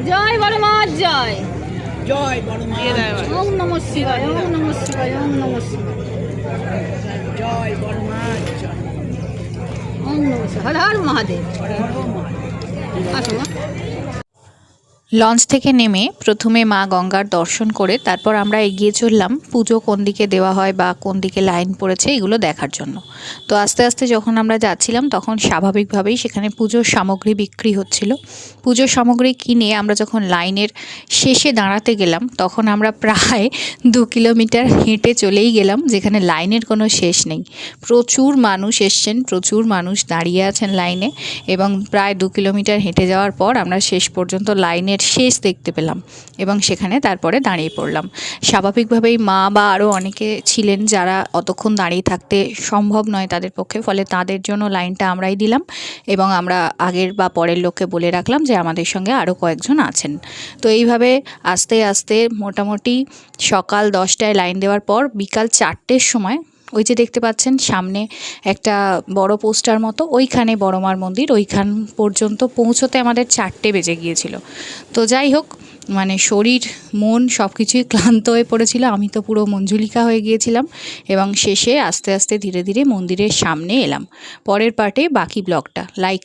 জয় বড় মা জয়। জয় বড় মা ওম নমঃ শিবায়, ওম নমঃ শিবায়, ওম নমঃ শিবায়, জয় বড় মা জয়। ওম নমঃ শিবায়। হর হর মহাদেব। হর হর মহাদেব। আসো মা। লঞ্চ থেকে নেমে প্রথমে মা গঙ্গার দর্শন করে তারপর আমরা এগিয়ে চললাম পুজো কোন দিকে দেওয়া হয় বা কোন দিকে লাইন পড়েছে এগুলো দেখার জন্য। তো আস্তে আস্তে যখন আমরা যাচ্ছিলাম তখন স্বাভাবিকভাবেই সেখানে পুজোর সামগ্রী বিক্রি হচ্ছিল। পুজোর সামগ্রী কিনে আমরা যখন লাইনের শেষে দাঁড়াতে গেলাম তখন আমরা প্রায় 2 কিলোমিটার হেঁটে চলেই গেলাম, যেখানে লাইনের কোনো শেষ নেই। প্রচুর মানুষ এসছেন, প্রচুর মানুষ দাঁড়িয়ে আছেন লাইনে, এবং প্রায় 2 কিলোমিটার হেঁটে যাওয়ার পর আমরা শেষ পর্যন্ত লাইনের শেষ দেখতে পেলাম এবং সেখানে তারপরে দাঁড়িয়ে পড়লাম। স্বাভাবিকভাবেই মা বা আরও অনেকে ছিলেন যারা অতক্ষণ দাঁড়িয়ে থাকতে সম্ভব নয় তাদের পক্ষে, ফলে তাদের জন্য লাইনটা আমরাই দিলাম এবং আমরা আগের বা পরের লোককে বলে রাখলাম যে আমাদের সঙ্গে আরও কয়েকজন আছেন। তো এইভাবে আস্তে আস্তে মোটামুটি সকাল 10টায় লাইন দেওয়ার পর বিকাল 4টের সময় ওই যে দেখতে পাচ্ছেন সামনে একটা বড় পোস্টার মতো, ওইখানে বড় মার মন্দির, ওইখান পর্যন্ত পৌঁছোতে আমাদের 4টে বেজে গিয়েছিল। তো যাই হোক, মানে শরীর মন সব কিছুই ক্লান্ত হয়ে পড়েছিল, আমি তো পুরো মঞ্জুলিকা হয়ে গিয়েছিলাম। এবং শেষে আস্তে আস্তে ধীরে ধীরে মন্দিরের সামনে এলাম। পরের পার্টে বাকি ব্লগটা লাইক